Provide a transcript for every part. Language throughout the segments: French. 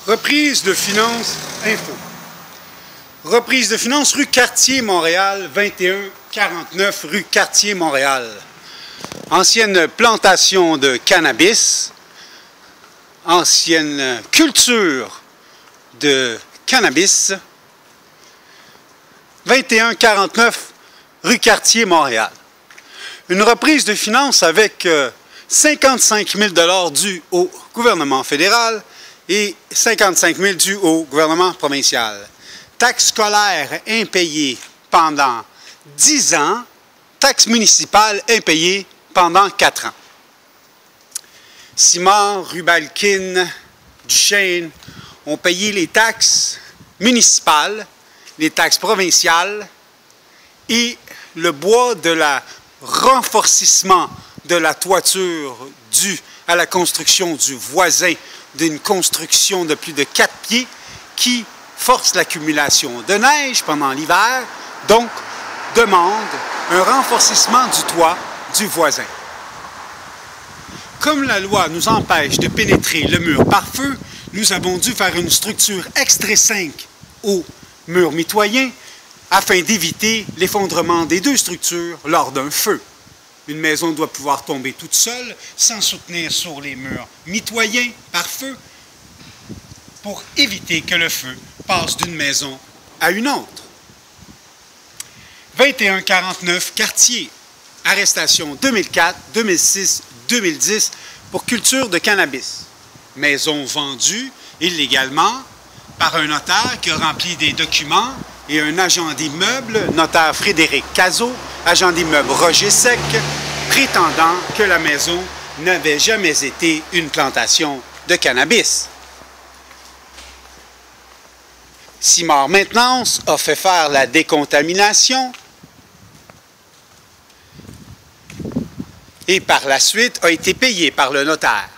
Reprise de finances info. Reprise de finances rue Cartier, Montréal, 2149 rue Cartier, Montréal. Ancienne plantation de cannabis, ancienne culture de cannabis, 2149 rue Cartier, Montréal. Une reprise de finances avec 55 000 $ dus au gouvernement fédéral et 55 000 $ dus au gouvernement provincial. Taxes scolaires impayées pendant 10 ans, taxes municipales impayées pendant 4 ans. Simard, Rubalchin, Duchesne ont payé les taxes municipales, les taxes provinciales et le bois de la renforcissement de la toiture due à la construction du voisin d'une construction de plus de 4 pieds qui force l'accumulation de neige pendant l'hiver, donc demande un renforcissement du toit du voisin. Comme la loi nous empêche de pénétrer le mur par feu, nous avons dû faire une structure extrait-5 au mur mitoyen afin d'éviter l'effondrement des deux structures lors d'un feu. Une maison doit pouvoir tomber toute seule sans soutenir sur les murs mitoyens par feu pour éviter que le feu passe d'une maison à une autre. 2149 Cartier, arrestation 2004, 2006, 2010 pour culture de cannabis. Maison vendue illégalement par un notaire qui a rempli des documents et un agent d'immeuble, notaire Frédéric Cazot, agent d'immeuble Roger Sec, prétendant que la maison n'avait jamais été une plantation de cannabis. Simard Maintenance a fait faire la décontamination et par la suite a été payé par le notaire.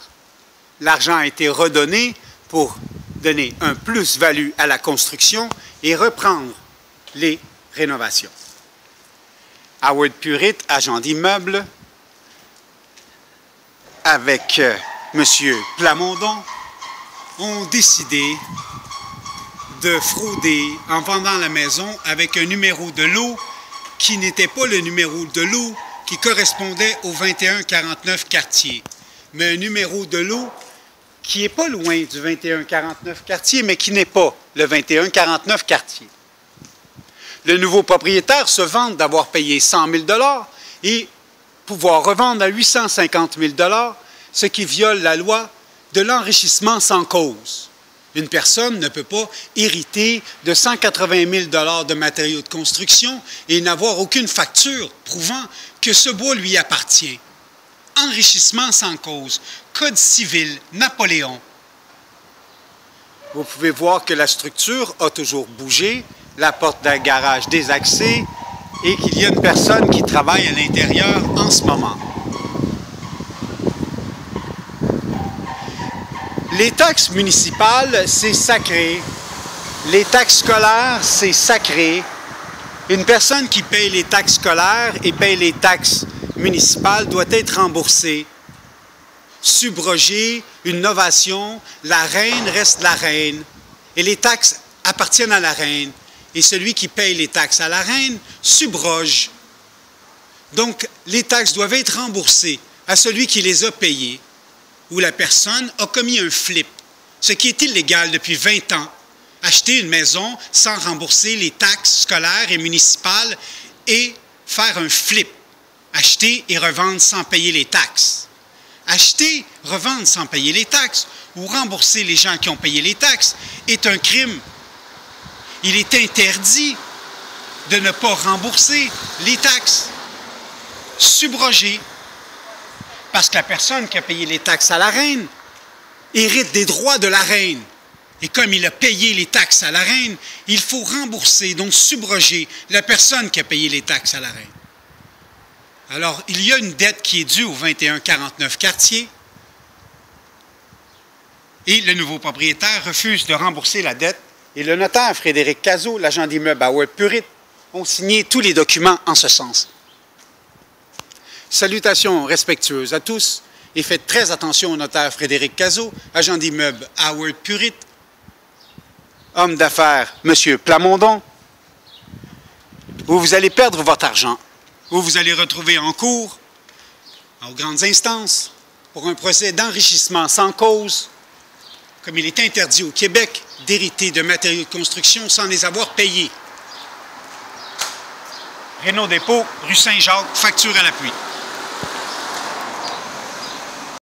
L'argent a été redonné pour donner un plus-value à la construction et reprendre les rénovations. Howard Purit, agent d'immeuble, avec M. Plamondon, ont décidé de frauder en vendant la maison avec un numéro de lot qui n'était pas le numéro de lot qui correspondait au 2149 Cartier, mais un numéro de lot qui n'est pas loin du 2149 Cartier, mais qui n'est pas le 2149 Cartier. Le nouveau propriétaire se vante d'avoir payé 100 000 $ et pouvoir revendre à 850 000 $, ce qui viole la loi de l'enrichissement sans cause. Une personne ne peut pas hériter de 180 000 $ de matériaux de construction et n'avoir aucune facture prouvant que ce bois lui appartient. Enrichissement sans cause, Code civil, Napoléon. Vous pouvez voir que la structure a toujours bougé, la porte d'un garage désaxée et qu'il y a une personne qui travaille à l'intérieur en ce moment. Les taxes municipales, c'est sacré. Les taxes scolaires, c'est sacré. Une personne qui paye les taxes scolaires et paye les taxes municipales doit être remboursée. Subrogée, une novation, la reine reste la reine. Et les taxes appartiennent à la reine. Et celui qui paye les taxes à la reine subroge. Donc, les taxes doivent être remboursées à celui qui les a payées, ou la personne a commis un flip, ce qui est illégal depuis 20 ans. Acheter une maison sans rembourser les taxes scolaires et municipales et faire un flip. Acheter et revendre sans payer les taxes. Acheter, revendre sans payer les taxes ou rembourser les gens qui ont payé les taxes est un crime. Il est interdit de ne pas rembourser les taxes. Subroger. Parce que la personne qui a payé les taxes à la reine hérite des droits de la reine. Et comme il a payé les taxes à la reine, il faut rembourser, donc subroger, la personne qui a payé les taxes à la reine. Alors, il y a une dette qui est due au 2149 Cartier et le nouveau propriétaire refuse de rembourser la dette et le notaire Frédéric Cazot, l'agent d'immeuble Howard Purit, ont signé tous les documents en ce sens. Salutations respectueuses à tous et faites très attention au notaire Frédéric Cazot, agent d'immeuble Howard Purit, homme d'affaires, M. Plamondon, où vous allez perdre votre argent, où vous allez retrouver en cours, aux grandes instances, pour un procès d'enrichissement sans cause, comme il est interdit au Québec d'hériter de matériaux de construction sans les avoir payés. Rénault Dépôt, rue Saint-Jacques, facture à l'appui.